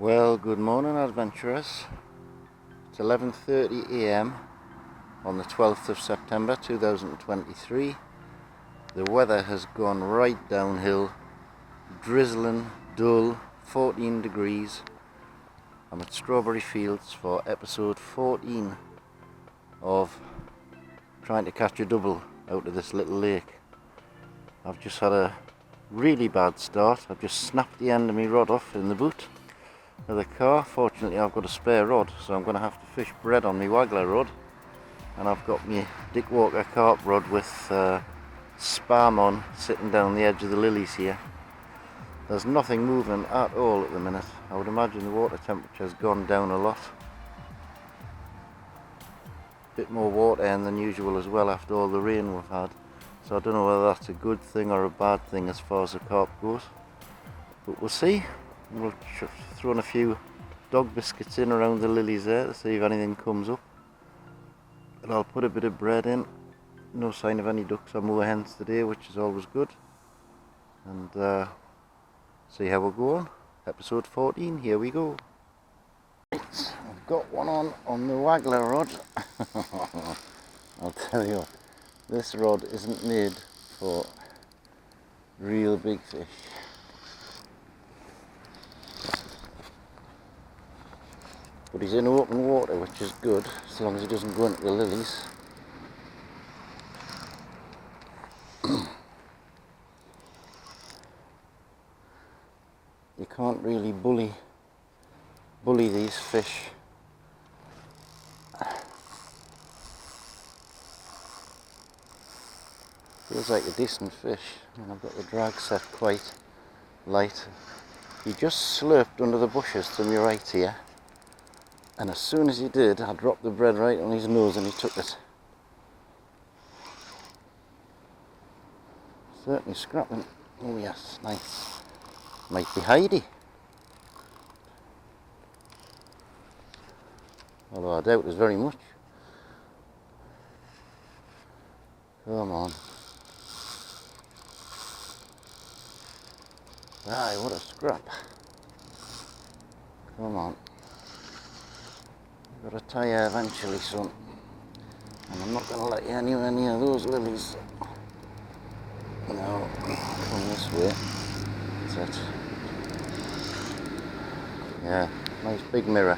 Well, good morning, adventurers. It's 11:30 a.m. on the 12th of September 2023. The weather has gone right downhill, drizzling, dull, 14 degrees. I'm at Strawberry Fields for episode 14 of trying to catch a double out of this little lake. I've just had a really bad start. I've just snapped the end of my rod off in the boot of the car. Fortunately, I've got a spare rod, so I'm going to have to fish bread on my waggler rod, and I've got my Dick Walker carp rod with spam on, sitting down the edge of the lilies here. There's nothing moving at all at the minute. I would imagine the water temperature has gone down a lot. Bit more water in than usual as well after all the rain we've had, so I don't know whether that's a good thing or a bad thing as far as the carp goes, but we'll see. We'll throw in a few dog biscuits in around the lilies there to see if anything comes up. But I'll put a bit of bread in. No sign of any ducks or moorhens today, which is always good. And see how we'll go on. Episode 14, here we go. Right, I've got one on the waggler rod. I'll tell you what, this rod isn't made for real big fish. But he's in open water, which is good, as long as he doesn't go into the lilies. You can't really bully these fish. Feels like a decent fish, and I've got the drag set quite light. He just slurped under the bushes to my right here. And as soon as he did, I dropped the bread right on his nose and he took it. Certainly scrapping. Oh yes, nice. Might be Heidi. Although I doubt it very much. Come on. Aye, what a scrap. Come on. Got to tire eventually, son. And I'm not going to let you anywhere near those lilies. No, come this way. That's it. Yeah, nice big mirror.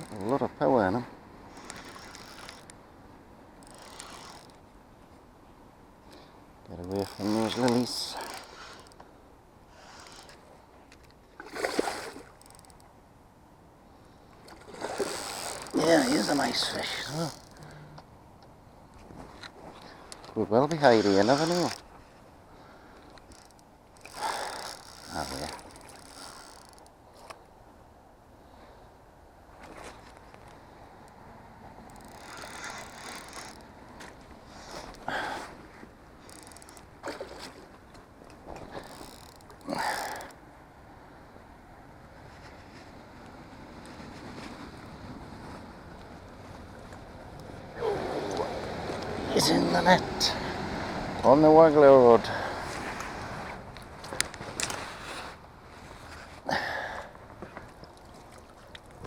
Got a lot of power in them. Get away from those lilies. Yeah, here's a nice fish. Oh. Could well be Heidi, you never know. Oh yeah. He's in the net on the waggler rod.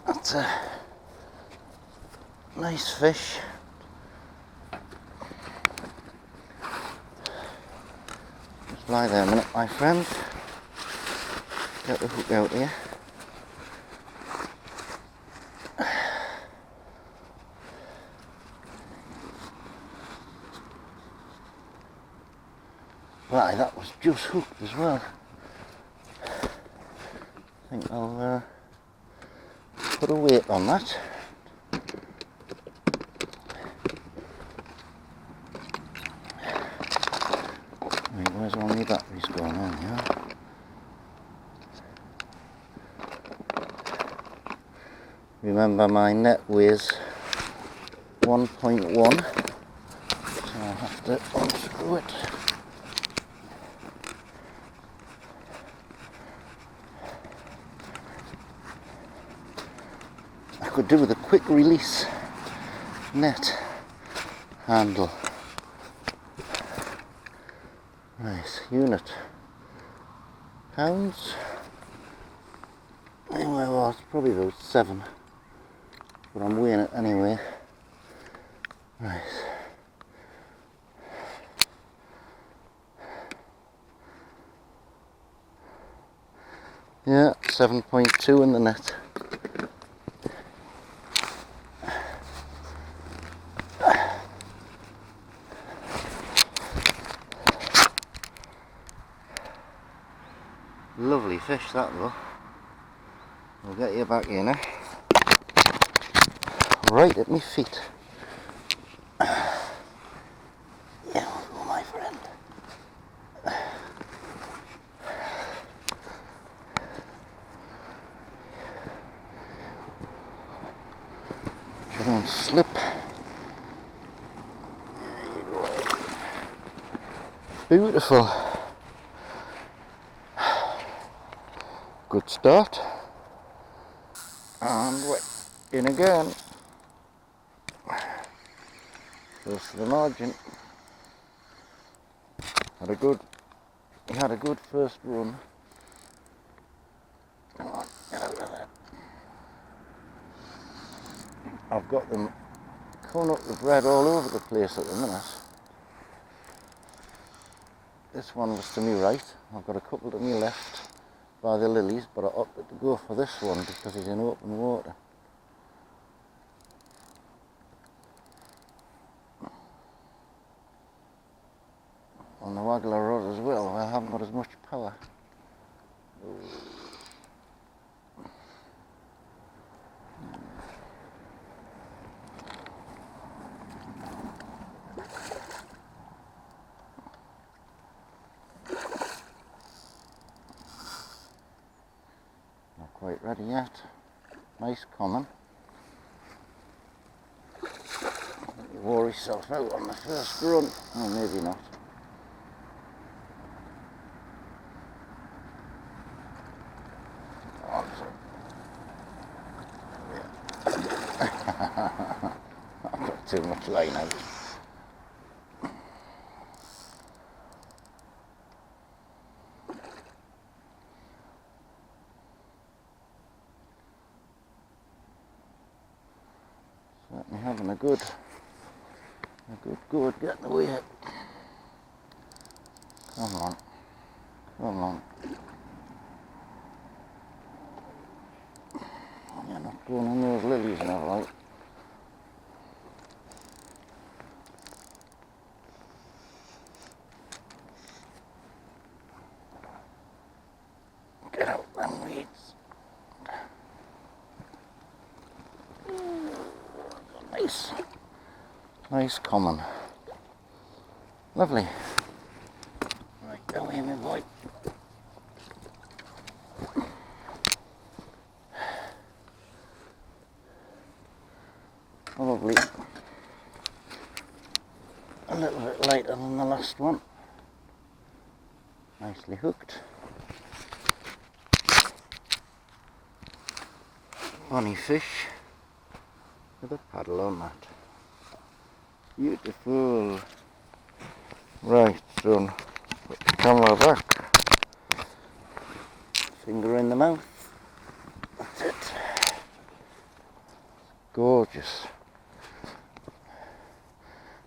That's a nice fish. Just lie there a minute, my friend. Get the hook out here. Right, that was just hooked as well. I think I'll put a weight on that. Right, where's all my batteries going on here? Remember, my net weighs 1.1, so I'll have to unscrew it. could do with a quick release net handle. Nice. Unit. Pounds. Anyway, well, it's probably about 7. But I'm weighing it anyway. Right. Yeah, 7.2 in the net. Lovely fish that though. We'll get you back in there. Right at my feet. Yeah, oh my friend. You don't slip. Beautiful. Good start. And we're in again. Close to the margin. Had a good first run. Come on, get out of there. I've got them coming up the bread all over the place at the minute. This one was to my right. I've got a couple to my left by the lilies, but I opted to go for this one because he's in open water. On the waggler rod as well, I haven't got as much power. Not quite ready yet. Nice common. He wore himself out on the first run. Oh, maybe not. I've got too much line out. Certainly having a good go at getting away. Come on. Come on. You're not going in those lilies now, right? Get out them weeds. Nice. Nice common. Lovely. Right, go in, my boy. Probably a little bit lighter than the last one. Nicely hooked. Funny fish with a paddle on that. Beautiful. Right, son, put the camera back. Finger in the mouth. That's it. Gorgeous.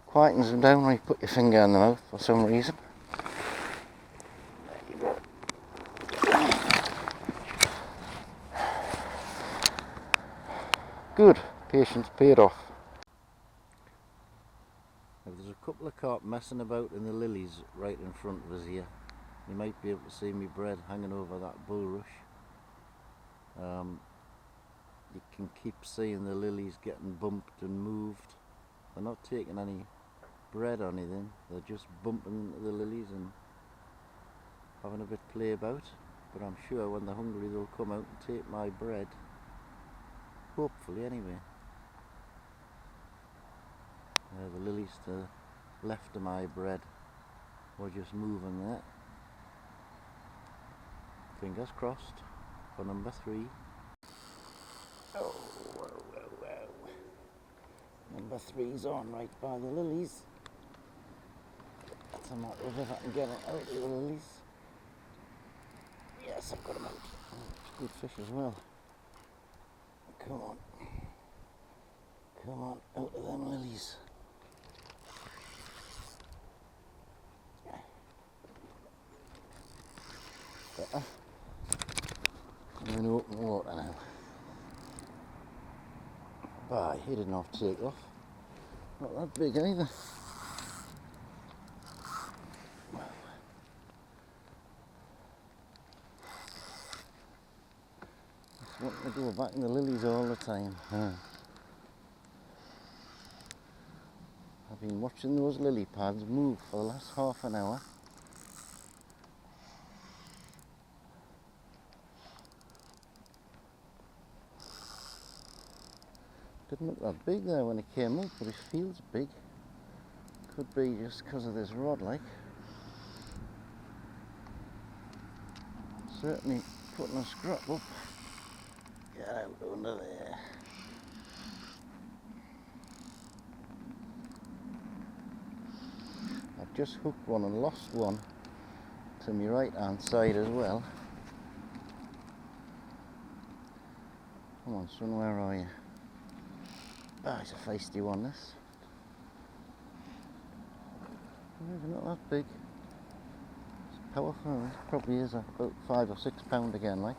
Quietens them down when you put your finger in the mouth for some reason. There you go. Good. Patience paid off. Now there's a couple of carp messing about in the lilies right in front of us here. You might be able to see me bread hanging over that bulrush. You can keep seeing the lilies getting bumped and moved. They're not taking any bread or anything, they're just bumping into the lilies and having a bit play about. But I'm sure when they're hungry they'll come out and take my bread. Hopefully anyway. The lilies to the left of my bread were just moving there. Fingers crossed for number 3. Oh, well. Number 3's on right by the lilies. That's a matter of if I can get it out of the lilies. Yes, I've got him out. Oh, good fish as well. Come on. Come on, out of them lilies. Better. I'm in open water now. Bye, he didn't have to take off. Not that big either. Just wanting to go back in the lilies all the time. I've been watching those lily pads move for the last half an hour. Didn't look that big there when it came up, but it feels big. Could be just because of this rod, like. Certainly putting a scrap up. Get out under there. I've just hooked one and lost one to my right hand side as well. Come on son, where are you? Ah, it's a feisty one this. Maybe not that big. It's powerful, it probably is about 5 or 6 pound again, like.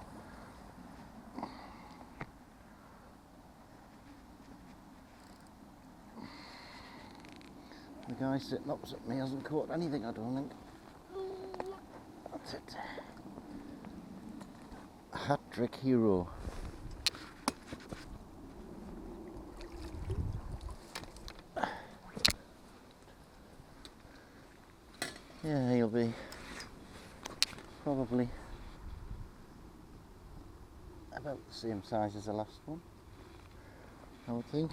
The guy sitting opposite me hasn't caught anything, I don't think. That's it. Hat-trick hero. Yeah, he'll be probably about the same size as the last one, I would think.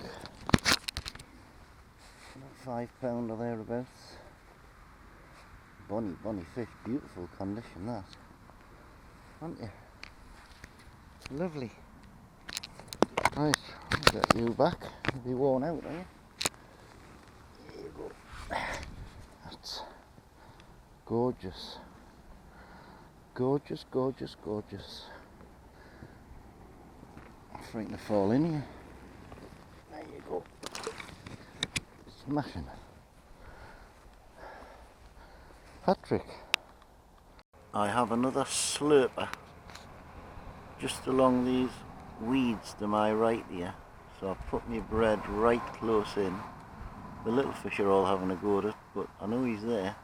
About 5 pound or thereabouts. Bonny fish, beautiful condition that, aren't you? Lovely. Right, I'll get you back. You'll be worn out, are you? There you go. That's gorgeous. Gorgeous, gorgeous, gorgeous. Afraid to fall in here. There you go. Smashing. Hat-trick. I have another slurper just along these weeds to my right here, so I've put my bread right close in. The little fish are all having a go at it, but I know he's there,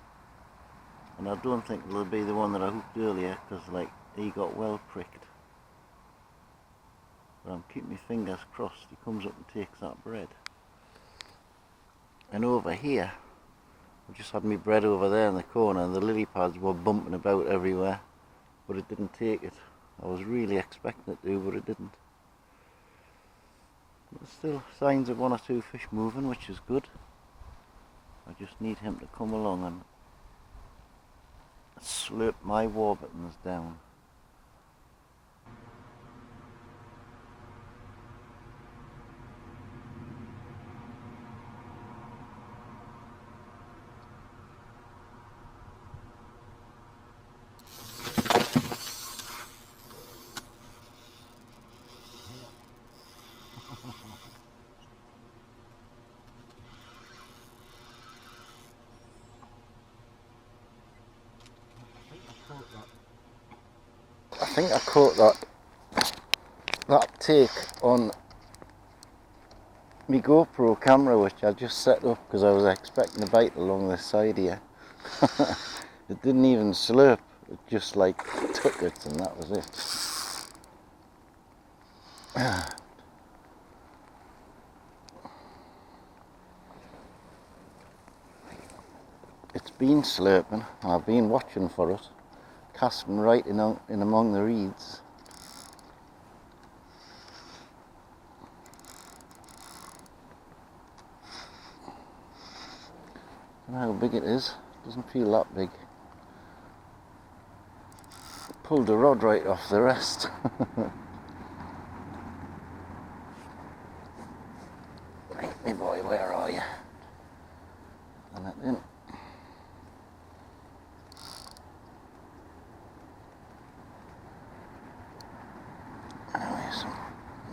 and I don't think it'll be the one that I hooked earlier, because like he got well pricked. But I'm keeping my fingers crossed he comes up and takes that bread. And over here, I just had my bread over there in the corner, and the lily pads were bumping about everywhere, but it didn't take it. I was really expecting it to, but it didn't. But there's still signs of 1 or 2 fish moving, which is good. I just need him to come along and slurp my warburtons down. I think I caught that take on my GoPro camera, which I just set up because I was expecting a bite along this side here. It didn't even slurp, it just like took it and that was it. It's been slurping and I've been watching for it, casting right in among the reeds. I don't know how big it is, doesn't feel that big. Pulled the rod right off the rest. Right, my boy, where are you? And that in. Anyway,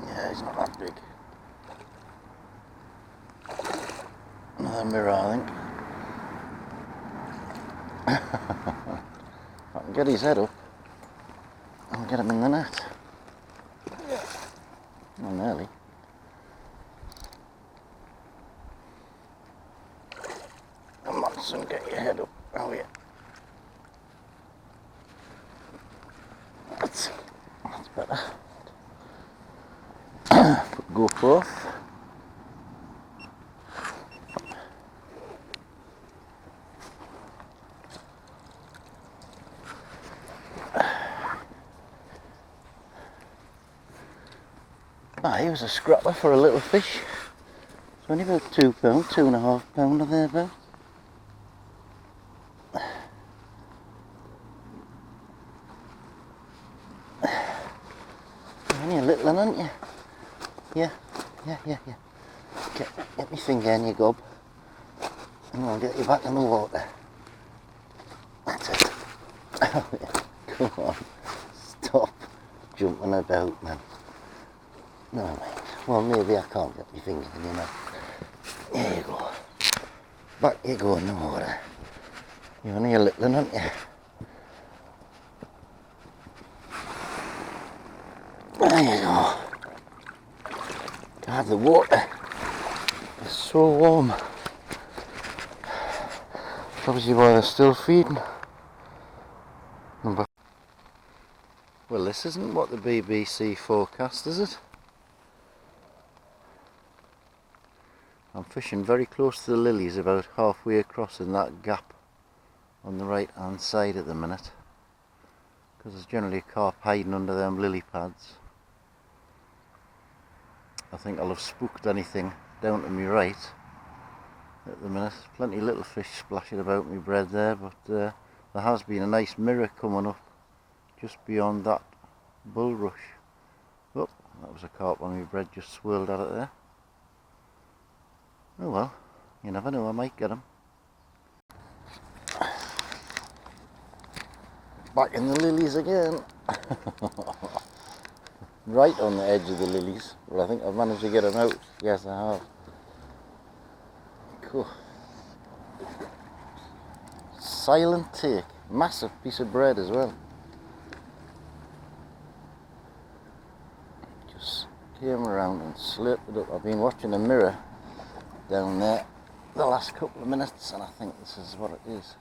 yeah, he's not that big. Another mirror, I think. I can get his head up and get him in the net. Well, nearly. Come on, son, get your head up. Oh, yeah. That's better. Go forth. He was a scrapper for a little fish. It's only about £2, £2.5 or thereabout. You're only a little one, aren't you? Yeah. Get my finger in your gob and I'll get you back in the water. That's it. Oh, yeah. Come on. Stop jumping about, man. No, mate. Well, maybe I can't get my finger in your mouth. There you go. Back you go in the water. You're only a little one, aren't you? There you go. God, the water is so warm. Obviously why they're still feeding. Well, this isn't what the BBC forecast, is it? I'm fishing very close to the lilies, about halfway across in that gap on the right hand side at the minute, because there's generally a carp hiding under them lily pads. I think I'll have spooked anything down to my right at the minute. Plenty of little fish splashing about my bread there, but there has been a nice mirror coming up just beyond that bulrush. Oh, that was a carp on my bread, just swirled at it there. Oh well, you never know, I might get him. Back in the lilies again. Right on the edge of the lilies, but I think I've managed to get him out. Yes, I have. Cool. Silent take. Massive piece of bread as well. Just came around and slurped it up. I've been watching a mirror down there the last couple of minutes, and I think this is what it is.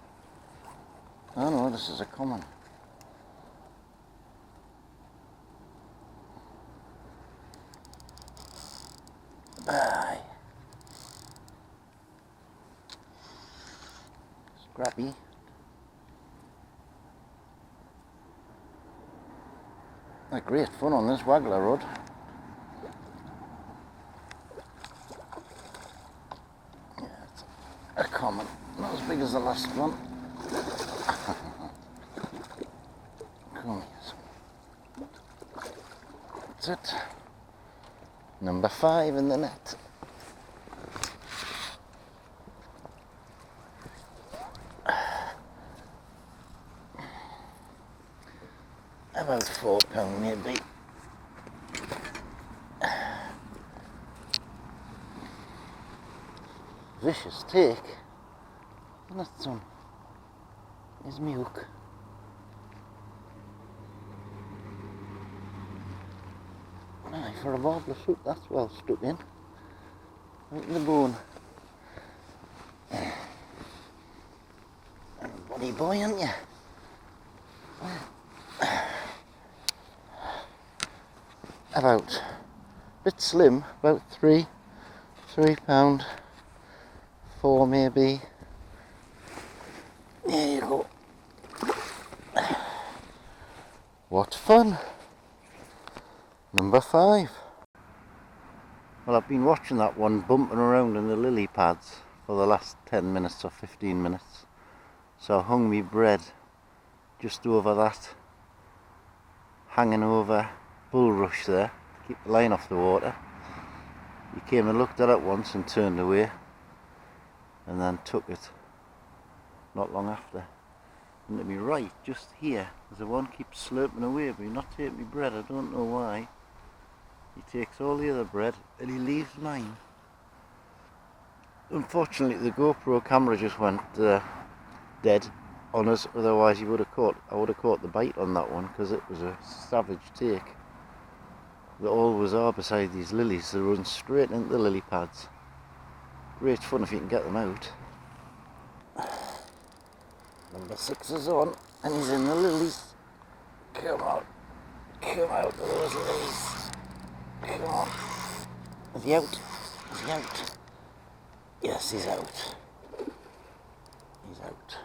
Oh no, this is a common. Aye. Scrappy. They're great fun on this waggler rod. Yeah, it's a common, not as big as the last one. Come here. That's it. Number 5 in the net. About £4 maybe. Vicious take, isn't it, son? Here's me hook. Aye, for a warbler shoot, that's well stuck in. Right in the bone. Buddy boy, aren't you? About a bit slim, about £3, £4 maybe. There you go. What fun! Number 5. Well, I've been watching that one bumping around in the lily pads for the last 10 minutes or 15 minutes. So I hung me bread just over that, hanging over bulrush there, to keep the line off the water. He came and looked at it once and turned away. and then took it not long after. And to me right, just here, there's the one keeps slurping away, but he's not taking me bread. I don't know why. He takes all the other bread and he leaves mine. Unfortunately, the GoPro camera just went dead on us. Otherwise, I would have caught the bite on that one, because it was a savage take. They always are beside these lilies. They run straight into the lily pads. Great fun if you can get them out. Number 6 is on, and he's in the lilies. Come on. Come out of those lilies. Come on. Is he out? Is he out? Yes, he's out. He's out.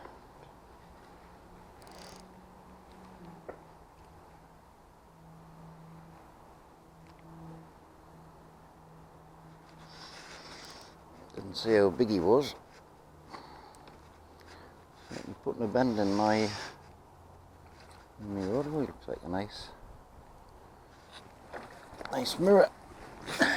Didn't see how big he was. I'm putting a bend in my road. Oh, he looks like a nice mirror. That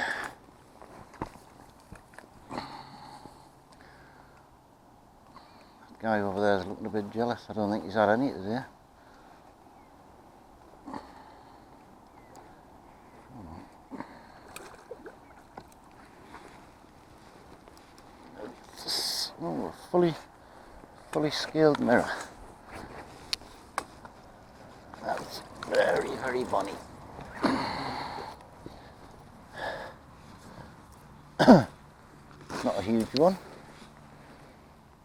guy over there is looking a bit jealous. I don't think he's had any today. Oh, a fully scaled mirror. That's very, very bonny. Not a huge one,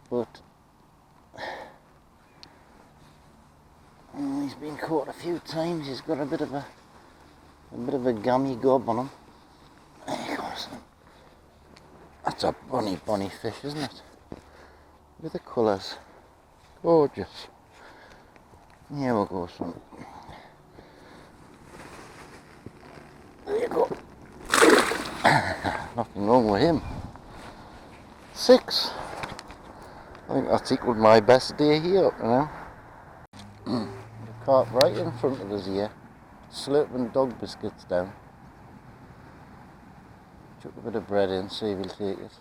but he's been caught a few times. He's got a bit of a gammy gob on him. There he goes. That's a bonny fish, isn't it? With the colours, gorgeous. Here we'll go, son. There you go. Nothing wrong with him. 6. I think that's equalled my best day here up to now. The carp right in front of us here, slurping dog biscuits down. Chuck a bit of bread in, see if he'll take it.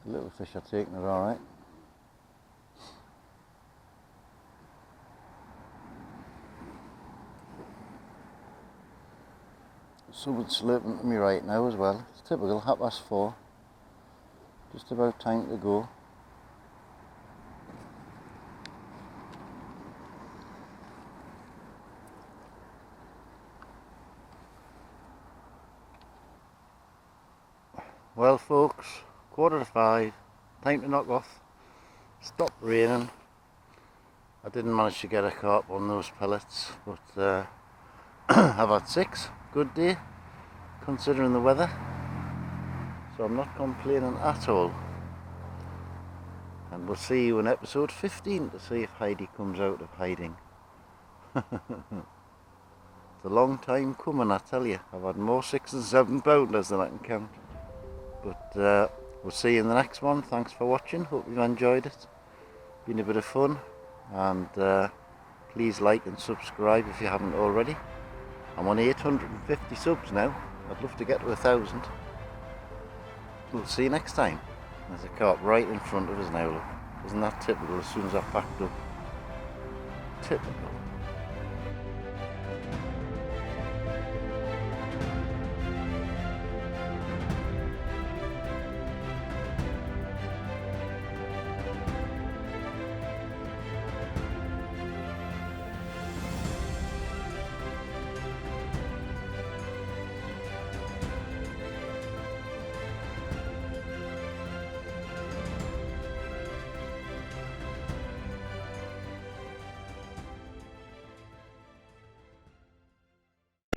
The little fish are taking it alright. Someone's slurping to me right now as well. It's typical, 4:30. Just about time to go. Well folks, 4:45, time to knock off. Stopped raining. I didn't manage to get a carp on those pellets, but I've had 6. Good day, considering the weather. So I'm not complaining at all. And we'll see you in episode 15 to see if Heidi comes out of hiding. It's a long time coming, I tell you. I've had more 6 and 7 pounders than I can count. But we'll see you in the next one. Thanks for watching. Hope you've enjoyed it. Been a bit of fun. And please like and subscribe if you haven't already. I'm on 850 subs now. I'd love to get to 1,000. We'll see you next time. There's a carp right in front of us now, look. Isn't that typical as soon as I packed up? Typical.